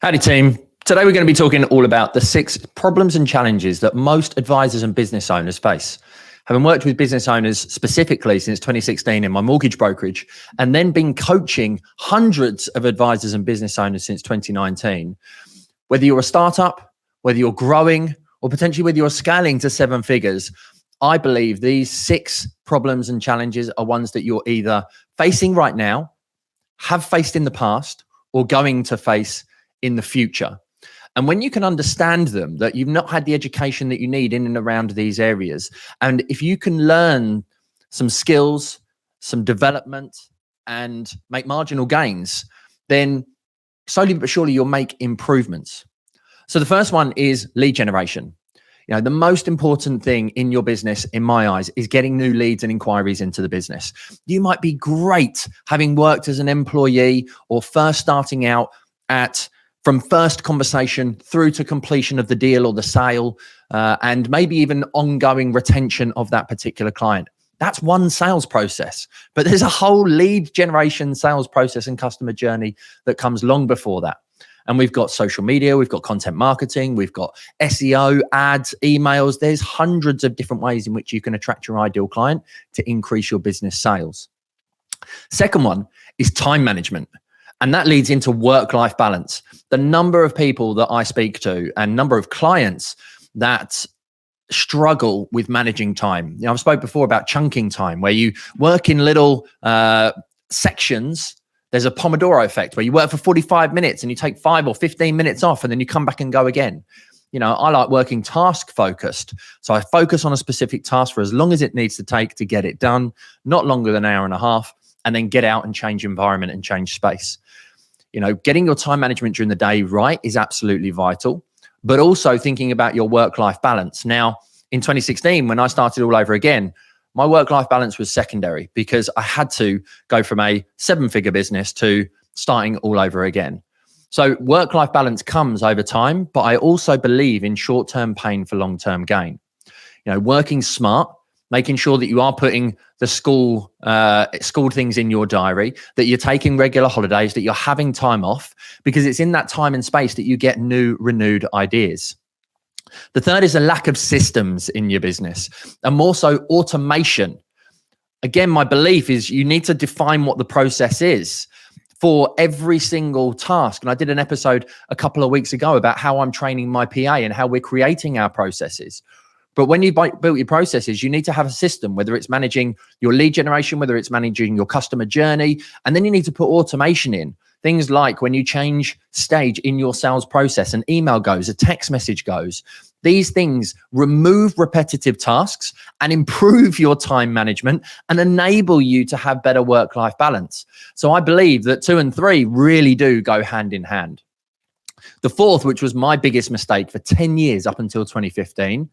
Howdy team. Today we're going to be talking all about the 6 problems and challenges that most advisors and business owners face. Having worked with business owners specifically since 2016 in my mortgage brokerage, and then been coaching hundreds of advisors and business owners since 2019, whether you're a startup, whether you're growing, or potentially whether you're scaling to 7 figures, I believe these 6 problems and challenges are ones that you're either facing right now, have faced in the past, or going to face in the future. And when you can understand them, that you've not had the education that you need in and around these areas, and if you can learn some skills, some development, and make marginal gains, then slowly but surely you'll make improvements. So the first one is lead generation. You know, the most important thing in your business, in my eyes, is getting new leads and inquiries into the business. You might be great having worked as an employee or first starting out from first conversation through to completion of the deal or the sale, and maybe even ongoing retention of that particular client. That's one sales process, but there's a whole lead generation sales process and customer journey that comes long before that. And we've got social media, we've got content marketing, we've got SEO, ads, emails. There's hundreds of different ways in which you can attract your ideal client to increase your business sales. Second one is time management. And that leads into work-life balance. The number of people that I speak to and number of clients that struggle with managing time. You know, I've spoke before about chunking time, where you work in little sections. There's a Pomodoro effect where you work for 45 minutes and you take 5 or 15 minutes off and then you come back and go again. You know, I like working task focused. So I focus on a specific task for as long as it needs to take to get it done, not longer than an hour and a half, and then get out and change environment and change space. You know, getting your time management during the day right is absolutely vital, but also thinking about your work-life balance. Now, in 2016, when I started all over again, my work-life balance was secondary because I had to go from a 7-figure business to starting all over again. So work-life balance comes over time, but I also believe in short-term pain for long-term gain. You know, working smart, making sure that you are putting the school things in your diary, that you're taking regular holidays, that you're having time off, because it's in that time and space that you get new, renewed ideas. The third is a lack of systems in your business, and more so automation. Again, my belief is you need to define what the process is for every single task. And I did an episode a couple of weeks ago about how I'm training my PA and how we're creating our processes. But when you've built your processes, you need to have a system, whether it's managing your lead generation, whether it's managing your customer journey, and then you need to put automation in. Things like when you change stage in your sales process, an email goes, a text message goes. These things remove repetitive tasks and improve your time management and enable you to have better work-life balance. So I believe that 2 and 3 really do go hand in hand. The fourth, which was my biggest mistake for 10 years up until 2015,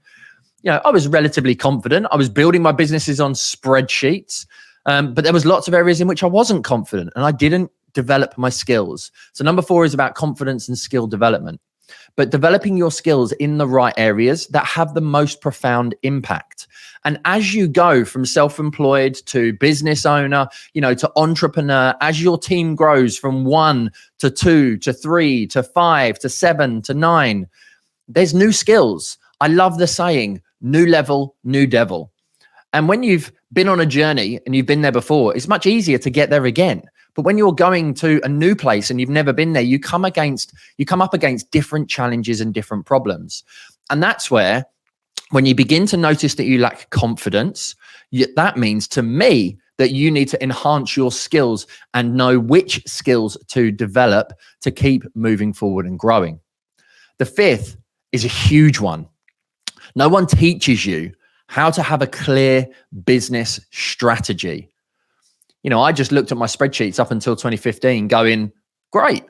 you know, I was relatively confident. I was building my businesses on spreadsheets, but there was lots of areas in which I wasn't confident and I didn't develop my skills. So number 4 is about confidence and skill development, but developing your skills in the right areas that have the most profound impact. And as you go from self-employed to business owner, you know, to entrepreneur, as your team grows from 1 to 2 to 3 to 5 to 7 to 9, there's new skills. I love the saying, new level, new devil. And when you've been on a journey and you've been there before, it's much easier to get there again. But when you're going to a new place and you've never been there, you come up against different challenges and different problems. And that's where, when you begin to notice that you lack confidence, that means to me that you need to enhance your skills and know which skills to develop to keep moving forward and growing. The 5th is a huge one. No one teaches you how to have a clear business strategy. You know, I just looked at my spreadsheets up until 2015 going, great.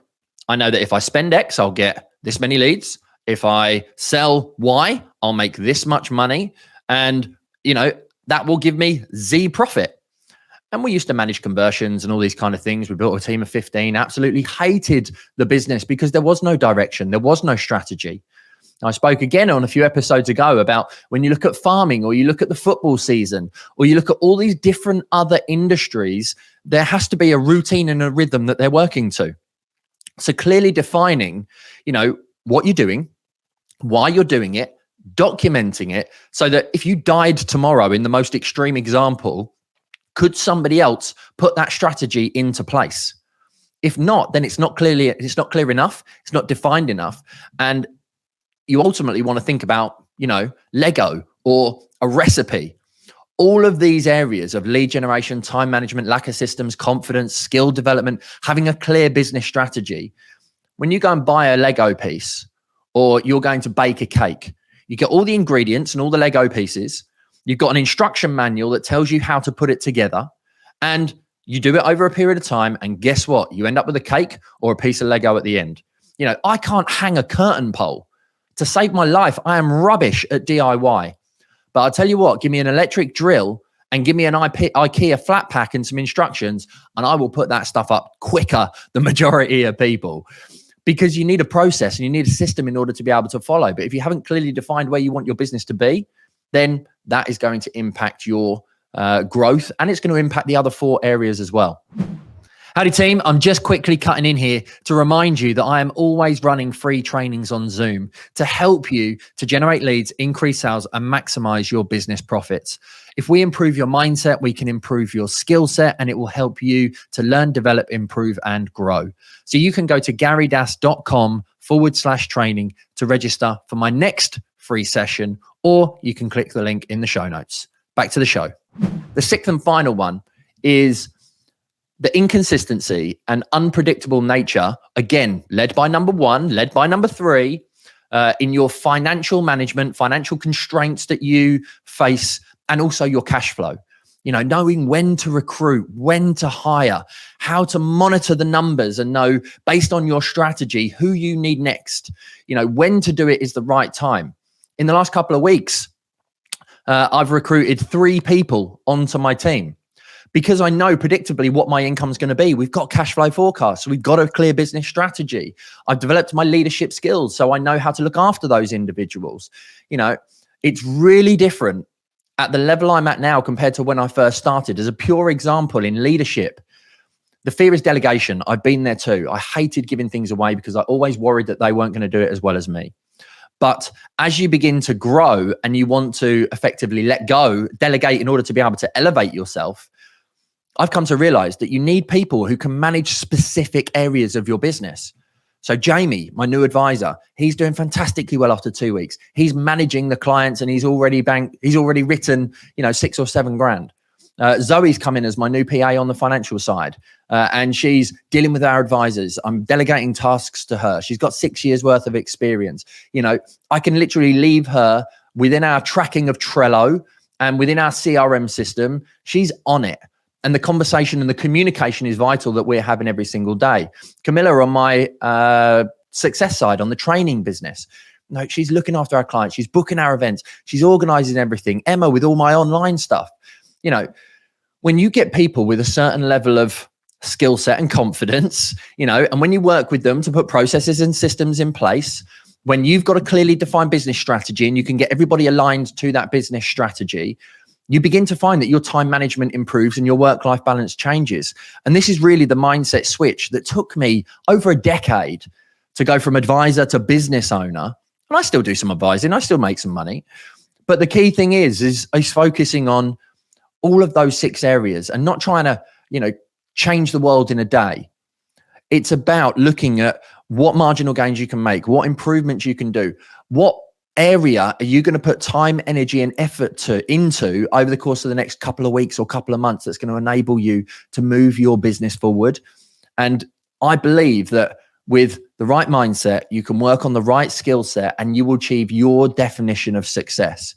I know that if I spend X, I'll get this many leads. If I sell Y, I'll make this much money. And, you know, that will give me Z profit. And we used to manage conversions and all these kind of things. We built a team of 15, absolutely hated the business because there was no direction. There was no strategy. I spoke again on a few episodes ago about when you look at farming or you look at the football season or you look at all these different other industries, there has to be a routine and a rhythm that they're working to. So clearly defining, what you're doing, why you're doing it, documenting it, so that if you died tomorrow, in the most extreme example, could somebody else put that strategy into place? If not, then it's not clear enough, it's not defined enough. And you ultimately want to think about, Lego or a recipe. All of these areas of lead generation, time management, lack of systems, confidence, skill development, having a clear business strategy. When you go and buy a Lego piece, or you're going to bake a cake, you get all the ingredients and all the Lego pieces. You've got an instruction manual that tells you how to put it together, and you do it over a period of time. And guess what? You end up with a cake or a piece of Lego at the end. I can't hang a curtain pole. To save my life, I am rubbish at DIY. But I'll tell you what, give me an electric drill and give me an IKEA flat pack and some instructions, and I will put that stuff up quicker than majority of people. Because you need a process and you need a system in order to be able to follow. But if you haven't clearly defined where you want your business to be, then that is going to impact your growth, and it's going to impact the other 4 areas as well. Howdy team, I'm just quickly cutting in here to remind you that I am always running free trainings on Zoom to help you to generate leads, increase sales, and maximize your business profits. If we improve your mindset, we can improve your skill set, and it will help you to learn, develop, improve, and grow. So you can go to garydas.com/training to register for my next free session, or you can click the link in the show notes. Back to the show. The 6th and final one is the inconsistency and unpredictable nature, again, led by number 1, led by number 3, in your financial management, financial constraints that you face, and also your cash flow. Knowing when to recruit, when to hire, how to monitor the numbers and know based on your strategy who you need next, when to do it is the right time. In the last couple of weeks, I've recruited 3 people onto my team because I know predictably what my income's going to be. We've got cash flow forecasts. We've got a clear business strategy. I've developed my leadership skills, so I know how to look after those individuals. It's really different at the level I'm at now compared to when I first started. As a pure example in leadership, the fear is delegation. I've been there too. I hated giving things away because I always worried that they weren't going to do it as well as me. But as you begin to grow and you want to effectively let go, delegate in order to be able to elevate yourself, I've come to realize that you need people who can manage specific areas of your business. So Jamie, my new advisor, he's doing fantastically well after 2 weeks. He's managing the clients and he's already written, 6 or 7 grand. Zoe's come in as my new PA on the financial side, and she's dealing with our advisors. I'm delegating tasks to her. She's got 6 years worth of experience. I can literally leave her within our tracking of Trello and within our CRM system. She's on it. And the conversation and the communication is vital that we're having every single day. Camilla on my success side, on the training business. No, she's looking after our clients. She's booking our events. She's organizing everything. Emma with all my online stuff. When you get people with a certain level of skill set and confidence, and when you work with them to put processes and systems in place, when you've got a clearly defined business strategy and you can get everybody aligned to that business strategy, you begin to find that your time management improves and your work-life balance changes. And this is really the mindset switch that took me over a decade to go from advisor to business owner. And I still do some advising. I still make some money. But the key thing is focusing on all of those 6 areas and not trying to, change the world in a day. It's about looking at what marginal gains you can make, what improvements you can do, what area are you going to put time, energy, and effort into over the course of the next couple of weeks or couple of months that's going to enable you to move your business forward. And I believe that with the right mindset, you can work on the right skill set and you will achieve your definition of success.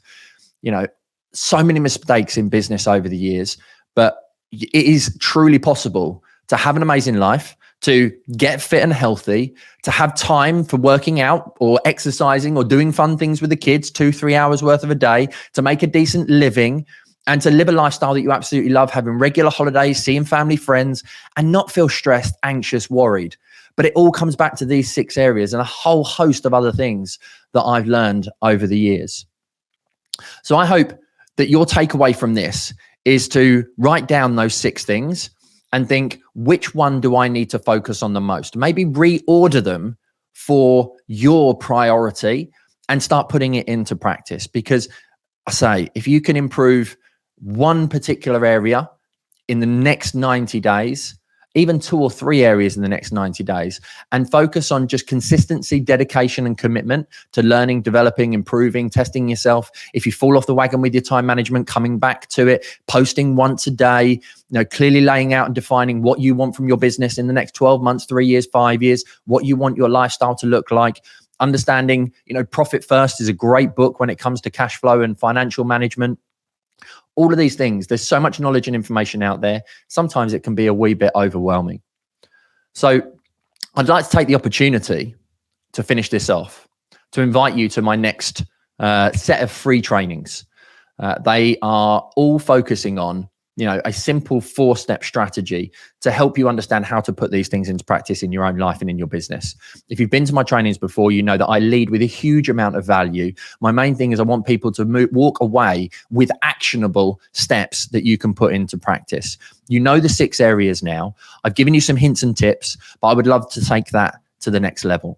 So many mistakes in business over the years, but it is truly possible to have an amazing life, to get fit and healthy, to have time for working out or exercising or doing fun things with the kids, 2-3 hours worth of a day, to make a decent living and to live a lifestyle that you absolutely love, having regular holidays, seeing family, friends, and not feel stressed, anxious, worried. But it all comes back to these 6 areas and a whole host of other things that I've learned over the years. So I hope that your takeaway from this is to write down those 6 things and think, which one do I need to focus on the most? Maybe reorder them for your priority and start putting it into practice. Because I say, if you can improve one particular area in the next 90 days, even 2 or 3 areas in the next 90 days, and focus on just consistency, dedication, and commitment to learning, developing, improving, testing yourself. If you fall off the wagon with your time management, coming back to it, posting once a day, clearly laying out and defining what you want from your business in the next 12 months, 3 years, 5 years, what you want your lifestyle to look like. Understanding, Profit First is a great book when it comes to cash flow and financial management. All of these things, there's so much knowledge and information out there. Sometimes it can be a wee bit overwhelming. So I'd like to take the opportunity to finish this off, to invite you to my next set of free trainings. They are all focusing on, a simple 4-step strategy to help you understand how to put these things into practice in your own life and in your business. If you've been to my trainings before, you know that I lead with a huge amount of value. My main thing is I want people to walk away with actionable steps that you can put into practice. You know the 6 areas now. I've given you some hints and tips, but I would love to take that to the next level.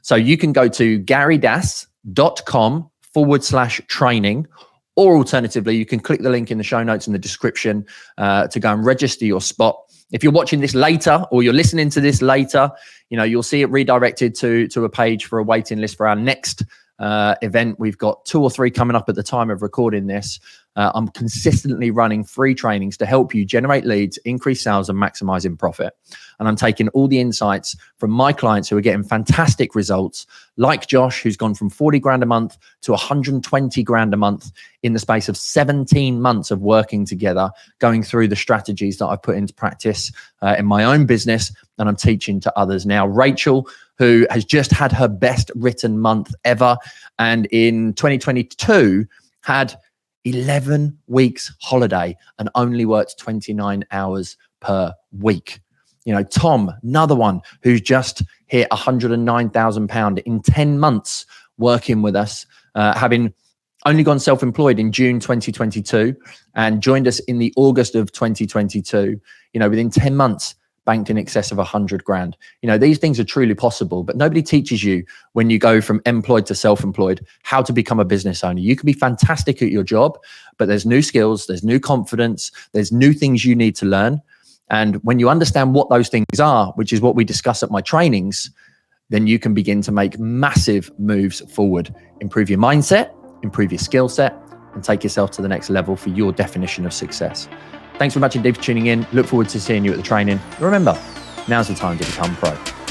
So you can go to garydas.com/training. Or alternatively, you can click the link in the show notes in the description to go and register your spot. If you're watching this later or you're listening to this later, you'll see it redirected to a page for a waiting list for our next event. We've got 2 or 3 coming up at the time of recording this. I'm consistently running free trainings to help you generate leads, increase sales, and maximizing profit. And I'm taking all the insights from my clients who are getting fantastic results, like Josh, who's gone from 40 grand a month to 120 grand a month in the space of 17 months of working together, going through the strategies that I've put into practice in my own business and I'm teaching to others now. Rachel, who has just had her best written month ever, and in 2022 had 11 weeks holiday and only worked 29 hours per week. Tom, another one who's just hit £109,000 in 10 months working with us, having only gone self-employed in June 2022 and joined us in the August of 2022, within 10 months, banked in excess of 100 grand. These things are truly possible, but nobody teaches you when you go from employed to self-employed how to become a business owner. You can be fantastic at your job, but there's new skills, there's new confidence, there's new things you need to learn. And when you understand what those things are, which is what we discuss at my trainings, then you can begin to make massive moves forward, improve your mindset, improve your skill set, and take yourself to the next level for your definition of success. Thanks very much indeed for tuning in. Look forward to seeing you at the training. Remember, now's the time to become pro.